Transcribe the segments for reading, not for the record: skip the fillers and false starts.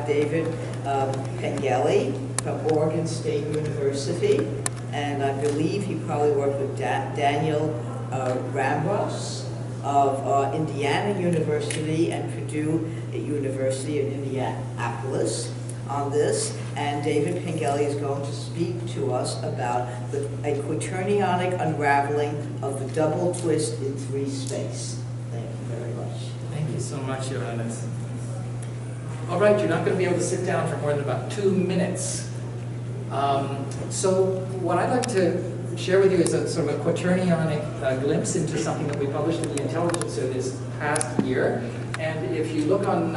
have David Pengelley from Oregon State University, and I believe he probably worked with Daniel Ramras of Indiana University and Purdue University in Indianapolis on this. And David Pengelley is going to speak to us about a quaternionic unraveling of the double twist in 3 space. Thank you very much. Thank you so much, Johannes. All right, you're not going to be able to sit down for more than about 2 minutes. So what I'd like to share with you is a sort of a quaternionic glimpse into something that we published in the Intelligencer this past year. And if you look on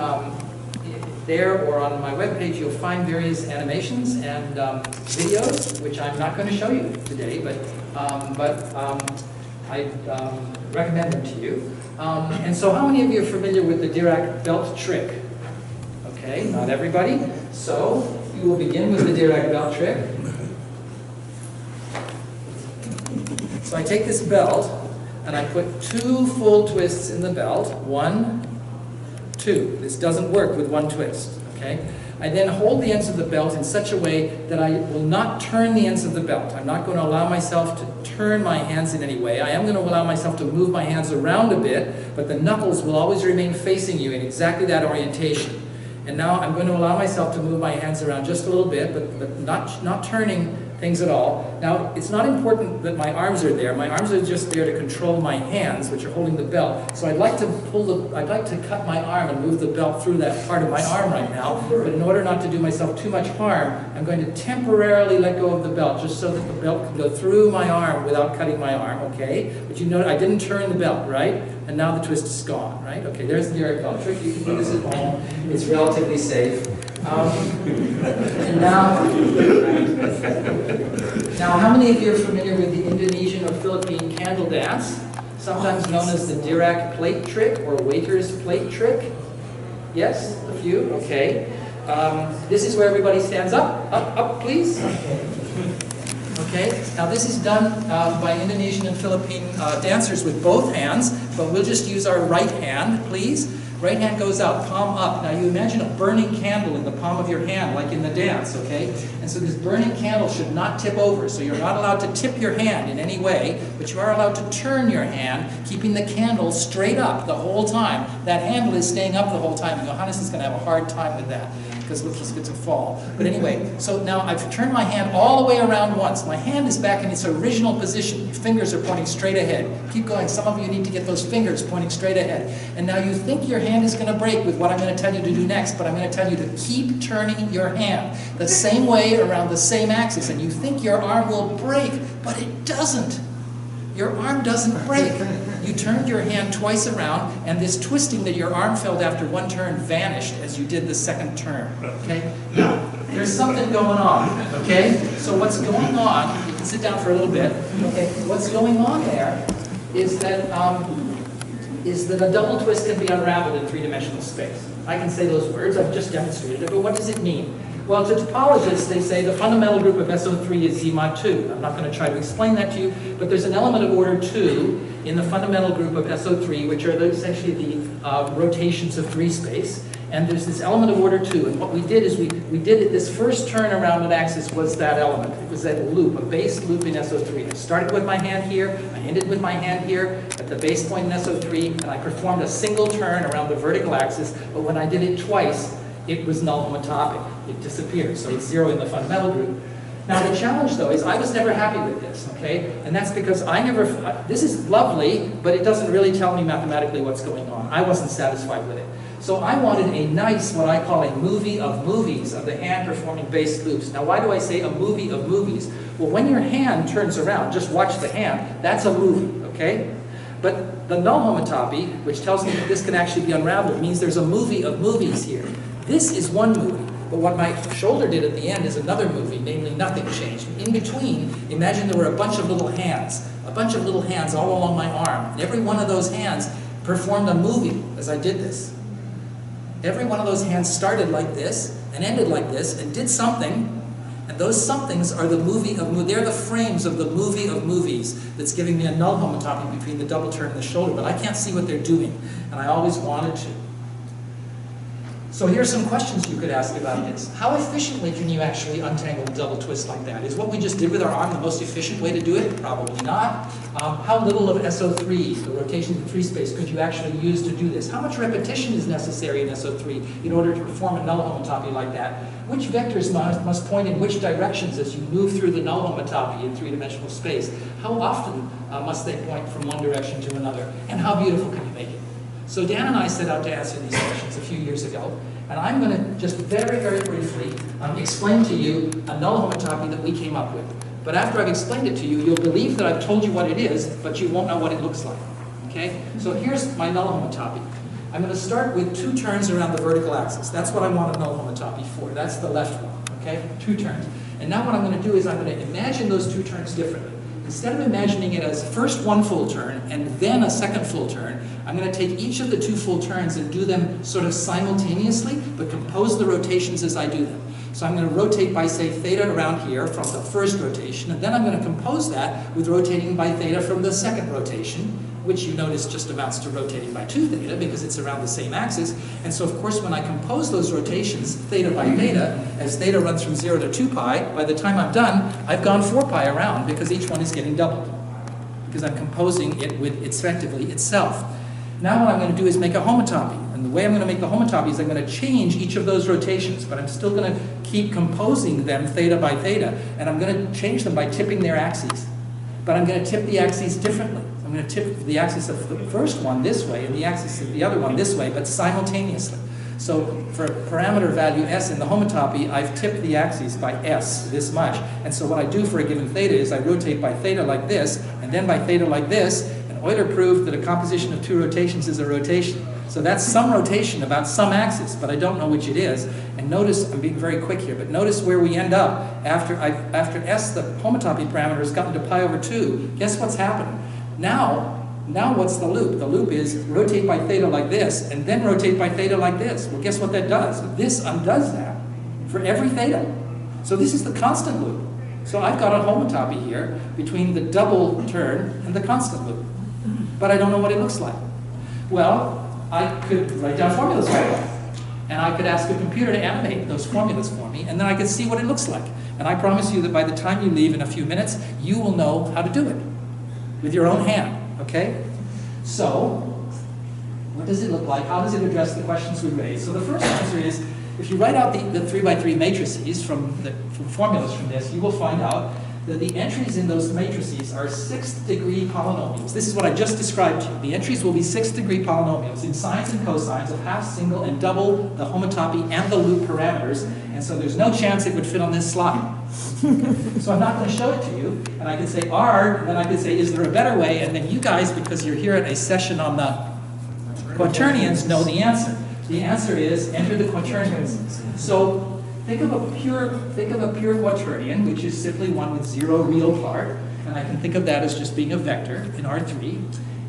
there or on my webpage, you'll find various animations and videos, which I'm not going to show you today, but I recommend them to you. And so how many of you are familiar with the Dirac belt trick? Okay, not everybody. So you will begin with the Dirac belt trick. So I take this belt and I put 2 full twists in the belt. 1, 2. This doesn't work with 1 twist. Okay? I then hold the ends of the belt in such a way that I will not turn the ends of the belt. I'm not going to allow myself to turn my hands in any way. I am going to allow myself to move my hands around a bit, but the knuckles will always remain facing you in exactly that orientation. And now I'm going to allow myself to move my hands around just a little bit, but not turning things at all. Now, it's not important that my arms are there. My arms are just there to control my hands, which are holding the belt. So I'd like to cut my arm and move the belt through that part of my arm right now. But in order not to do myself too much harm, I'm going to temporarily let go of the belt, just so that the belt can go through my arm without cutting my arm, okay? But you note I didn't turn the belt, right? And now the twist is gone, right? Okay, there's the Dirac belt trick. You can do this at home. It's relatively safe. And now, how many of you are familiar with the Indonesian or Philippine candle dance, sometimes known as the Dirac plate trick or waiter's plate trick? Yes, a few. Okay. This is where everybody stands up. Up, please. Okay. Now this is done by Indonesian and Philippine dancers with both hands, but we'll just use our right hand, please. Right hand goes out, palm up. Now you imagine a burning candle in the palm of your hand, like in the dance, okay? And so this burning candle should not tip over. So you're not allowed to tip your hand in any way, but you are allowed to turn your hand, keeping the candle straight up the whole time. That handle is staying up the whole time, and Johannes is going to have a hard time with that, because look, he's going to fall. But anyway, so now I've turned my hand all the way around once. My hand is back in its original position. Your fingers are pointing straight ahead. Keep going. Some of you need to get those fingers pointing straight ahead. And now you think your hand is going to break with what I'm going to tell you to do next, but I'm going to tell you to keep turning your hand the same way around the same axis. And you think your arm will break, but it doesn't. Your arm doesn't break. You turned your hand twice around, and this twisting that your arm felt after 1 turn vanished as you did the 2nd turn. Okay? Now, there's something going on. Okay? So what's going on, you can sit down for a little bit. Okay? What's going on there is that a double twist can be unraveled in 3-dimensional space. I can say those words, I've just demonstrated it, but what does it mean? Well, to topologists, they say the fundamental group of SO3 is Z mod 2. I'm not going to try to explain that to you, but there's an element of order 2 in the fundamental group of SO3, which are essentially the rotations of 3 space. And there's this element of order 2. And what we did is we did it, this first turn around an axis was that element. It was that loop, a base loop in SO3. I started with my hand here, I ended with my hand here at the base point in SO3, and I performed a single turn around the vertical axis, but when I did it twice, it was null homotopic. It disappeared, so it's 0 in the fundamental group. Now the challenge though is I was never happy with this, okay? And that's because this is lovely, but it doesn't really tell me mathematically what's going on. I wasn't satisfied with it. So I wanted a nice, what I call a movie of movies of the hand performing base loops. Now why do I say a movie of movies? Well, when your hand turns around, just watch the hand, that's a movie, okay? But the null homotopy, which tells me that this can actually be unraveled, means there's a movie of movies here. This is one movie, but what my shoulder did at the end is another movie, namely nothing changed. In between, imagine there were a bunch of little hands all along my arm, and every one of those hands performed a movie as I did this. Every one of those hands started like this, and ended like this, and did something, and those somethings are the movie of movies. They're the frames of the movie of movies that's giving me a null homotopy between the double turn and the shoulder, but I can't see what they're doing, and I always wanted to. So here's some questions you could ask about this. How efficiently can you actually untangle a double twist like that? Is what we just did with our arm the most efficient way to do it? Probably not. How little of SO3, the rotations in free space, could you actually use to do this? How much repetition is necessary in SO3 in order to perform a null homotopy like that? Which vectors must point in which directions as you move through the null homotopy in three-dimensional space? How often must they point from one direction to another? And how beautiful can you make it? So Dan and I set out to answer these questions a few years ago, and I'm going to just very, very briefly explain to you a null homotopy that we came up with. But after I've explained it to you, you'll believe that I've told you what it is, but you won't know what it looks like. Okay? So here's my null homotopy. I'm going to start with 2 turns around the vertical axis. That's what I want a null homotopy for. That's the left one. Okay? 2 turns. And now what I'm going to do is I'm going to imagine those 2 turns differently. Instead of imagining it as first 1 full turn and then a second full turn, I'm going to take each of the 2 full turns and do them sort of simultaneously, but compose the rotations as I do them. So I'm going to rotate by, say, theta around here from the first rotation, and then I'm going to compose that with rotating by theta from the second rotation, which you notice just amounts to rotating by 2 theta because it's around the same axis. And so, of course, when I compose those rotations, theta by theta, as theta runs from 0 to 2 pi, by the time I'm done, I've gone 4 pi around because each one is getting doubled, because I'm composing it with effectively itself. Now what I'm going to do is make a homotopy. And the way I'm going to make the homotopy is I'm going to change each of those rotations, but I'm still going to keep composing them theta by theta, and I'm going to change them by tipping their axes. But I'm going to tip the axes differently. I'm going to tip the axis of the first one this way and the axis of the other one this way, but simultaneously. So for parameter value s in the homotopy, I've tipped the axes by s this much. And so what I do for a given theta is I rotate by theta like this, and then by theta like this, and Euler proved that a composition of 2 rotations is a rotation. So that's some rotation about some axis, but I don't know which it is. And notice, I'm being very quick here, but notice where we end up after s, the homotopy parameter, has gotten to pi over 2. Guess what's happened? Now what's the loop? The loop is rotate by theta like this, and then rotate by theta like this. Well, guess what that does? This undoes that for every theta. So this is the constant loop. So I've got a homotopy here between the double turn and the constant loop. But I don't know what it looks like. Well, I could write down formulas for it. And I could ask a computer to animate those formulas for me, and then I could see what it looks like. And I promise you that by the time you leave in a few minutes, you will know how to do it with your own hand. Okay? So, what does it look like? How does it address the questions we raised? So the first answer is, if you write out the 3x3 matrices from formulas from this, you will find out that the entries in those matrices are 6th degree polynomials. This is what I just described to you. The entries will be 6th degree polynomials in sines and cosines of half, single, and double the homotopy and the loop parameters, and so there's no chance it would fit on this slide. So I'm not going to show it to you, and I can say R, and then I can say, is there a better way? And then you guys, because you're here at a session on the Quaternions, know the answer. The answer is enter the Quaternions. So think of a pure quaternion, which is simply one with 0 real part, and I can think of that as just being a vector in R3.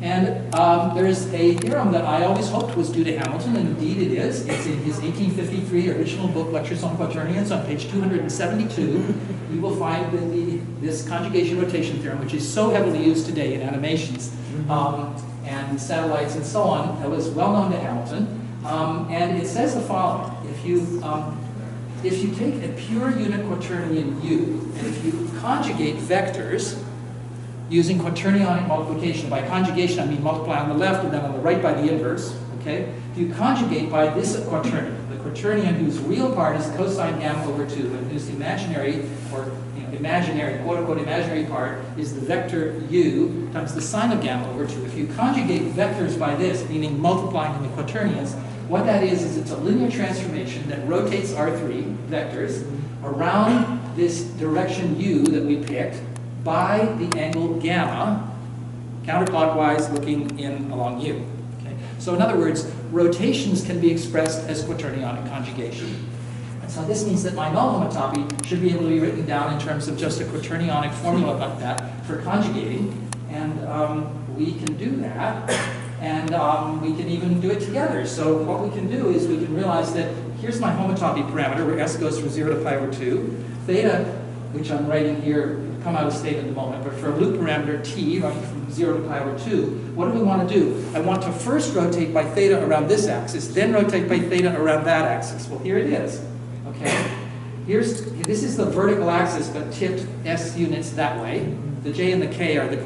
And there's a theorem that I always hoped was due to Hamilton, and indeed it is. It's in his 1853 original book, Lectures on Quaternions, on page 272. You will find that this conjugation rotation theorem, which is so heavily used today in animations and satellites and so on, that was well known to Hamilton. And it says the following: if you take a pure unit quaternion U, and if you conjugate vectors using quaternionic multiplication, by conjugation I mean multiply on the left and then on the right by the inverse, okay? If you conjugate by this quaternion, the quaternion whose real part is cosine gamma over 2, and whose imaginary, or imaginary, quote-unquote imaginary part is the vector U times the sine of gamma over 2. If you conjugate vectors by this, meaning multiplying in the quaternions, what that is it's a linear transformation that rotates R3 vectors around this direction U that we picked by the angle gamma, counterclockwise looking in along U. Okay? So in other words, rotations can be expressed as quaternionic conjugation. And so this means that my null homotopy should be able to be written down in terms of just a quaternionic formula like that for conjugating. And we can do that. And we can even do it together. So what we can do is we can realize that here's my homotopy parameter, where s goes from 0 to pi over 2. Theta, which I'm writing here, will come out of state in a moment, but for a loop parameter t, running from 0 to pi over 2, what do we want to do? I want to first rotate by theta around this axis, then rotate by theta around that axis. Well, here it is. Okay? This is the vertical axis, but tipped s units that way. The j and the k are the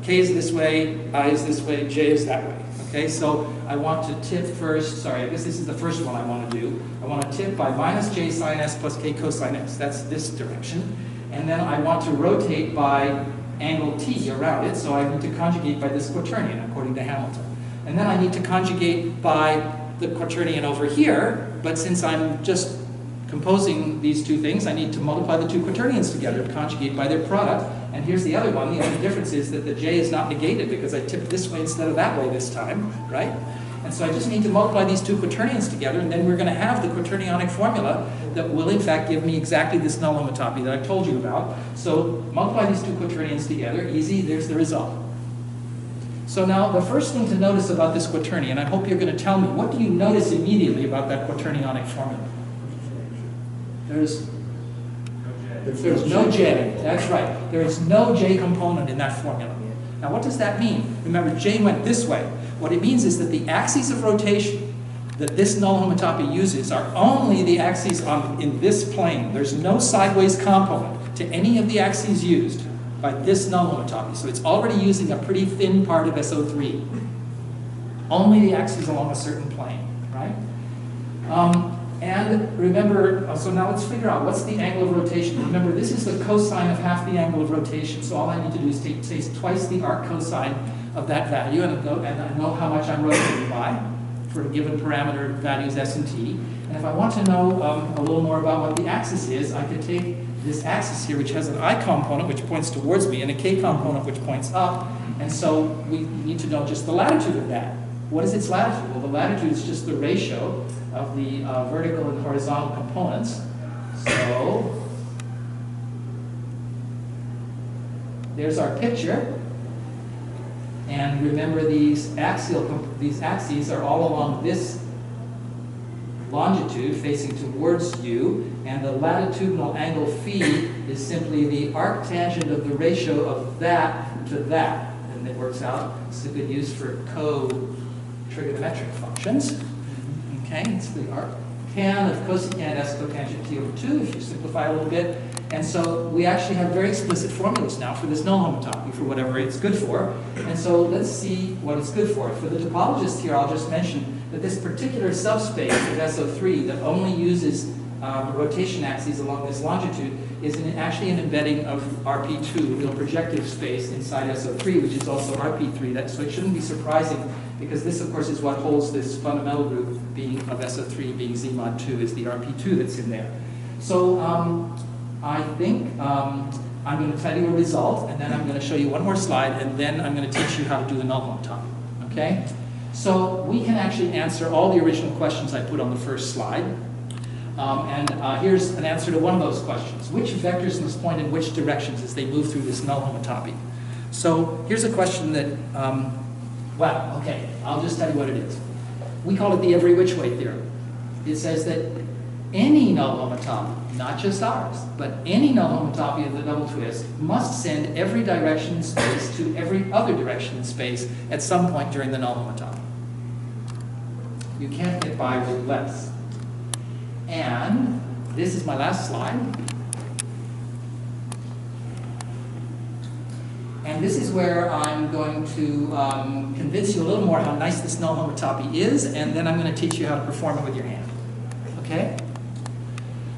k is this way, I is this way, j is that way. Okay, so I want to tip first, sorry, I guess this is the first one I want to do. I want to tip by minus j sine s plus k cosine s. That's this direction. And then I want to rotate by angle t around it, so I need to conjugate by this quaternion, according to Hamilton. And then I need to conjugate by the quaternion over here, but since I'm just composing these two things, I need to multiply the two quaternions together to conjugate by their product. And here's the other one. The only difference is that the j is not negated because I tipped this way instead of that way this time, right? And so I just need to multiply these two quaternions together, and then we're going to have the quaternionic formula that will in fact give me exactly this null homotopy that I told you about. So multiply these two quaternions together, easy, there's the result. So now the first thing to notice about this quaternion, I hope you're going to tell me, what do you notice immediately about that quaternionic formula? There's no j. That's right. There is no j component in that formula. Now what does that mean? Remember, j went this way. What it means is that the axes of rotation that this null homotopy uses are only the axes in this plane. There's no sideways component to any of the axes used by this null homotopy. So it's already using a pretty thin part of SO3. Only the axes along a certain plane, right? And remember, so now let's figure out what's the angle of rotation. Remember, this is the cosine of half the angle of rotation, so all I need to do is take, say, twice the arc cosine of that value, and I know how much I'm rotating by for a given parameter values s and t. And if I want to know a little more about what the axis is, I could take this axis here, which has an I component, which points towards me, and a k component, which points up. And so we need to know just the latitude of that. What is its latitude? Well, the latitude is just the ratio of the vertical and horizontal components. So there's our picture. And remember, these axes are all along this longitude facing towards you, and the latitudinal angle phi is simply the arctangent of the ratio of that to that. And it works out. It's a good use for trigonometric functions. Okay, it's the arctan of cosecant s cotangent t over 2, if you simplify a little bit. And so we actually have very explicit formulas now for this null homotopy for whatever it's good for. And so let's see what it's good for. For the topologist here, I'll just mention that this particular subspace of SO3 that only uses rotation axes along this longitude is actually an embedding of RP2, real projective space, inside SO3, which is also RP3. So it shouldn't be surprising, because this, of course, is what holds this fundamental group of SO3 being Z mod 2 is the RP2 that's in there. So I think I'm going to tell you a result, and then I'm going to show you one more slide, and then I'm going to teach you how to do the null homotopy. Okay? So we can actually answer all the original questions I put on the first slide. Here's an answer to one of those questions. Which vectors must point in which directions as they move through this null homotopy? So here's a question that, well, okay, I'll just tell you what it is. We call it the every which way theorem. It says that any null homotopy, not just ours, but any null homotopy of the double twist must send every direction in space to every other direction in space at some point during the null homotopy. You can't get by with less. And this is my last slide. And this is where I'm going to convince you a little more how nice this null homotopy is, and then I'm going to teach you how to perform it with your hand. Okay?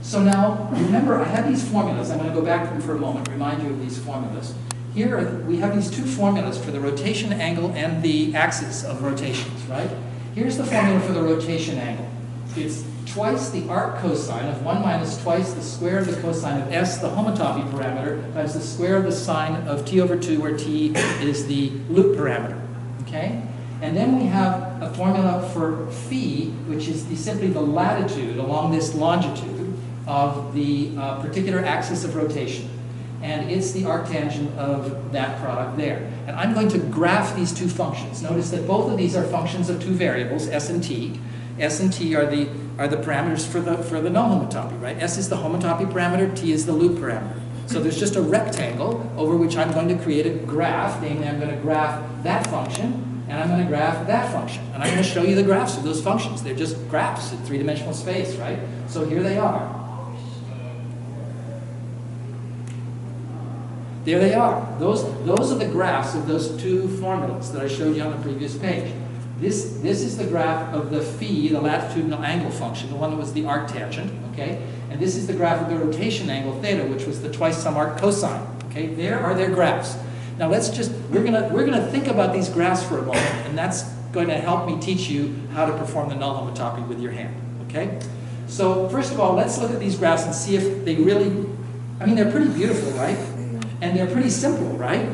So now, remember, I have these formulas. I'm going to go back to them for a moment, remind you of these formulas. Here we have these two formulas for the rotation angle and the axis of rotations, right? Here's the formula for the rotation angle. It's twice the arc cosine of 1 minus twice the square of the cosine of s, the homotopy parameter, times the square of the sine of t over 2, where t is the loop parameter. Okay? And then we have a formula for phi, which is simply the latitude along this longitude of the particular axis of rotation. And it's the arctangent of that product there. And I'm going to graph these two functions. Notice that both of these are functions of two variables, s and t. S and t are the parameters for the null homotopy, right? S is the homotopy parameter, t is the loop parameter. So there's just a rectangle over which I'm going to create a graph, namely I'm going to graph that function, and I'm going to graph that function. And I'm going to show you the graphs of those functions. They're just graphs in three-dimensional space, right? So here they are. There they are. Those are the graphs of those two formulas that I showed you on the previous page. This is the graph of the phi, the latitudinal angle function, the one that was the arctangent, okay? And this is the graph of the rotation angle theta, which was the twice sum arc cosine, okay? There are their graphs. Now we're gonna think about these graphs for a moment, and that's going to help me teach you how to perform the null homotopy with your hand, okay? So first of all, let's look at these graphs and see if they really, I mean, they're pretty beautiful, right? And they're pretty simple, right?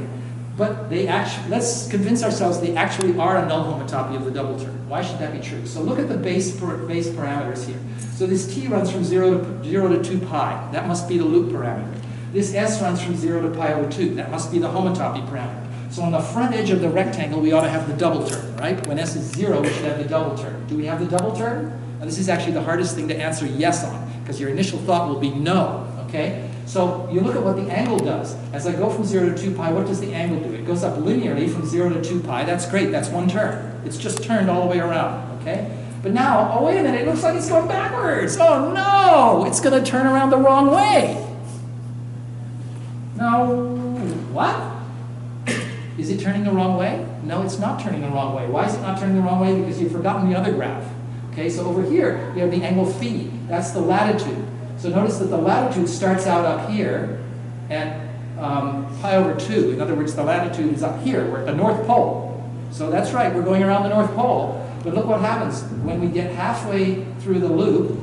But they actually, let's convince ourselves they actually are a null homotopy of the double term. Why should that be true? So look at the base parameters here. So this t runs from 0 to 2 pi. That must be the loop parameter. This s runs from 0 to pi over 2. That must be the homotopy parameter. So on the front edge of the rectangle, we ought to have the double term, right? When s is 0, we should have the double term. Do we have the double term? Now, this is actually the hardest thing to answer yes on, because your initial thought will be no, okay? So you look at what the angle does. As I go from 0 to 2 pi, what does the angle do? It goes up linearly from 0 to 2 pi. That's great. That's one turn. It's just turned all the way around, okay? But now, oh, wait a minute. It looks like it's going backwards. Oh, no. It's going to turn around the wrong way. No. What? Is it turning the wrong way? No, it's not turning the wrong way. Why is it not turning the wrong way? Because you've forgotten the other graph. Okay, so over here, we have the angle phi. That's the latitude. So notice that the latitude starts out up here at pi over 2. In other words, the latitude is up here. We're at the North Pole. So that's right, we're going around the North Pole. But look what happens. When we get halfway through the loop,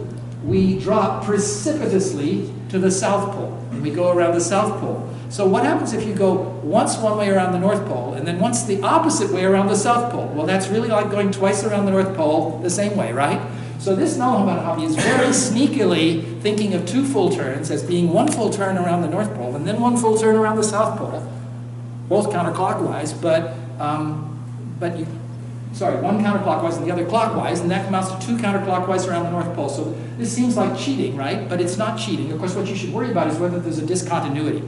we drop precipitously to the South Pole. And we go around the South Pole. So what happens if you go once one way around the North Pole and then once the opposite way around the South Pole? Well, that's really like going twice around the North Pole the same way, right? So this null homotopy is very sneakily thinking of two full turns as being one full turn around the North Pole and then one full turn around the South Pole, both counterclockwise, one counterclockwise and the other clockwise, and that amounts to two counterclockwise around the North Pole. So this seems like cheating, right? But it's not cheating. Of course, what you should worry about is whether there's a discontinuity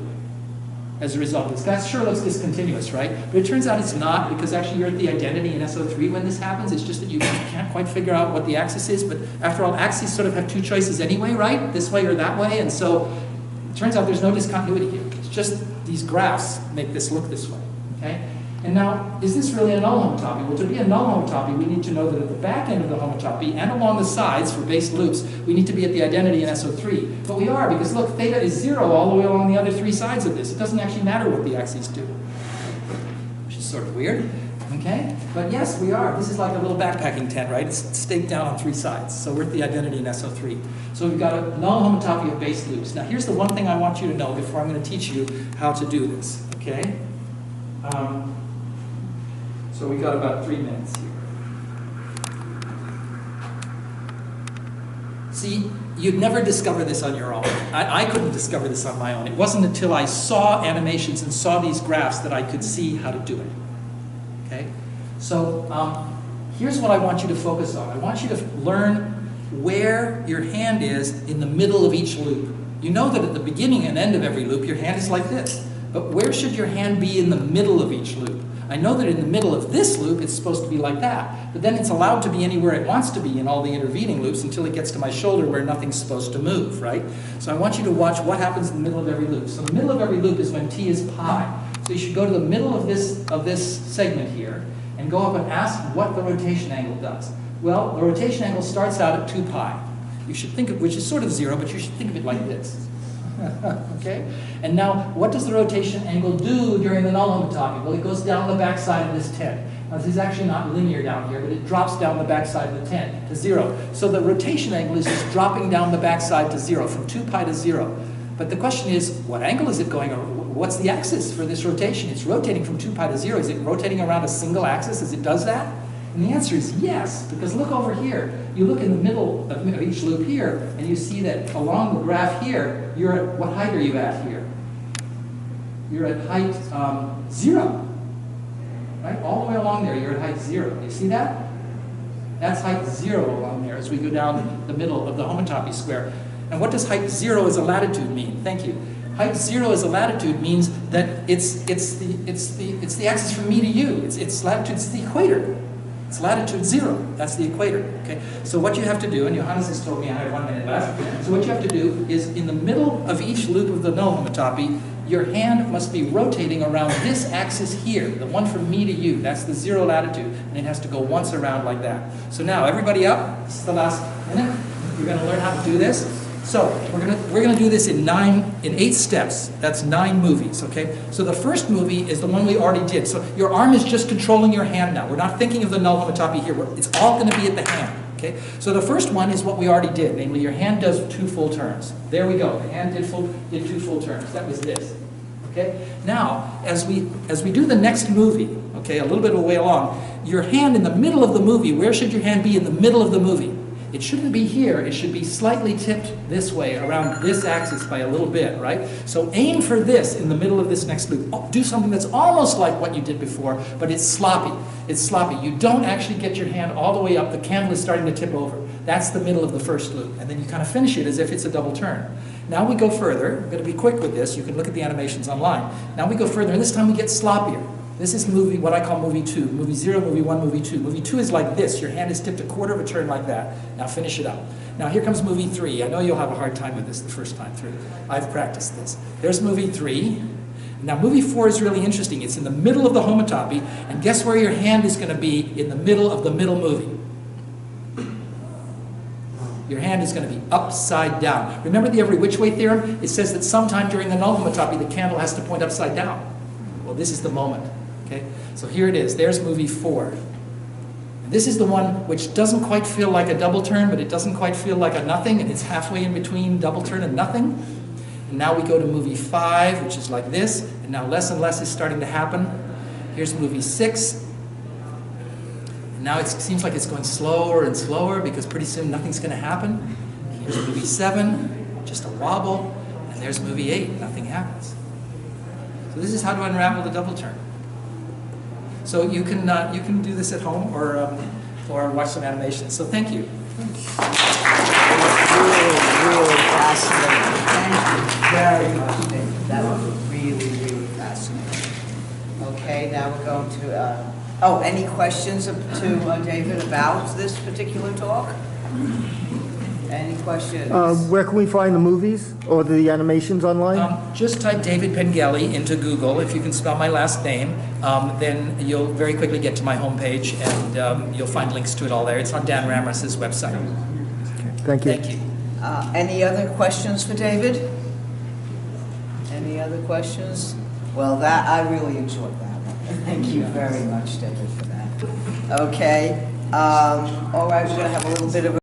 as a result of this. That sure looks discontinuous, right? But it turns out it's not, because actually you're at the identity in SO3 when this happens. It's just that you can't quite figure out what the axis is, but after all, axes sort of have two choices anyway, right? This way or that way, and so it turns out there's no discontinuity here. It's just these graphs make this look this way, okay? And now, is this really a null homotopy? Well, to be a null homotopy, we need to know that at the back end of the homotopy and along the sides for base loops, we need to be at the identity in SO3. But we are, because look, theta is 0 all the way along the other three sides of this. It doesn't actually matter what the axes do, which is sort of weird, okay? But yes, we are. This is like a little backpacking tent, right? It's staked down on three sides. So we're at the identity in SO3. So we've got a null homotopy of base loops. Now, here's the one thing I want you to know before I'm going to teach you how to do this, okay? So we got about 3 minutes here. See, you'd never discover this on your own. I couldn't discover this on my own. It wasn't until I saw animations and saw these graphs that I could see how to do it. Okay? So here's what I want you to focus on. I want you to learn where your hand is in the middle of each loop. You know that at the beginning and end of every loop, your hand is like this. But where should your hand be in the middle of each loop? I know that in the middle of this loop, it's supposed to be like that. But then it's allowed to be anywhere it wants to be in all the intervening loops until it gets to my shoulder where nothing's supposed to move, right? So I want you to watch what happens in the middle of every loop. So the middle of every loop is when t is pi. So you should go to the middle of this segment here and go up and ask what the rotation angle does. Well, the rotation angle starts out at 2 pi. You should think of, which is sort of 0, but you should think of it like this. Okay? And now, what does the rotation angle do during the null homotopy? Well, it goes down the backside of this tent. Now, this is actually not linear down here, but it drops down the backside of the tent to 0. So the rotation angle is just dropping down the backside to 0, from 2 pi to 0. But the question is, what angle is it going over? What's the axis for this rotation? It's rotating from 2 pi to 0. Is it rotating around a single axis as it does that? And the answer is yes, because look over here. You look in the middle of each loop here, and you see that along the graph here, you're at, what height are you at here? You're at height 0, right? All the way along there, you're at height 0. You see that? That's height 0 along there as we go down the middle of the homotopy square. And what does height 0 as a latitude mean? Thank you. Height 0 as a latitude means that it's the axis from me to you. It's latitude, it's the equator. It's latitude 0. That's the equator. Okay. So what you have to do, and Johannes has told me I have 1 minute left. So what you have to do is in the middle of each loop of the null homotopy, your hand must be rotating around this axis here, the one from me to you. That's the 0 latitude, and it has to go once around like that. So now everybody up. This is the last minute. You're going to learn how to do this. So we're gonna do this in 8 steps. That's 9 movies, okay? So the first movie is the one we already did. So your arm is just controlling your hand now. We're not thinking of the null homotopy here. It's all gonna be at the hand, okay? So the first one is what we already did, namely your hand does 2 full turns. There we go. The hand did 2 full turns. That was this, okay? Now, as we do the next movie, okay, a little bit of a way along, your hand in the middle of the movie, where should your hand be in the middle of the movie? It shouldn't be here, it should be slightly tipped this way, around this axis by a little bit, right? So aim for this in the middle of this next loop. Do something that's almost like what you did before, but it's sloppy. It's sloppy. You don't actually get your hand all the way up, the candle is starting to tip over. That's the middle of the first loop, and then you kind of finish it as if it's a double turn. Now we go further. I'm going to be quick with this, you can look at the animations online. Now we go further, and this time we get sloppier. This is movie, what I call movie 2. Movie 0, movie 1, movie 2. Movie 2 is like this. Your hand is tipped a quarter of a turn like that. Now finish it up. Now here comes movie 3. I know you'll have a hard time with this the first time through. I've practiced this. There's movie 3. Now movie 4 is really interesting. It's in the middle of the homotopy, and guess where your hand is going to be in the middle of the middle movie? Your hand is going to be upside down. Remember the every which way theorem? It says that sometime during the null homotopy the candle has to point upside down. Well, this is the moment. Okay? So here it is. There's movie 4. And this is the one which doesn't quite feel like a double turn, but it doesn't quite feel like a nothing, and it's halfway in between double turn and nothing. And now we go to movie 5, which is like this, and now less and less is starting to happen. Here's movie 6. And now it seems like it's going slower and slower because pretty soon nothing's going to happen. Here's movie 7, just a wobble, and there's movie 8, nothing happens. So this is how to unravel the double turn. So you can do this at home or watch some animations. So thank you. Really fascinating. Thank you very much, David. That was really fascinating. Okay, now we're going to, any questions to David about this particular talk? Any questions? Where can we find the movies or the animations online? Just type David Pengelley into Google. If you can spell my last name, then you'll very quickly get to my homepage, and you'll find links to it all there. It's on Dan Ramras' website. Okay. Thank you. Thank you. Any other questions for David? Any other questions? Well, that I really enjoyed that one. Thank you very much, David, for that. Okay. All right, we're going to have a little bit of a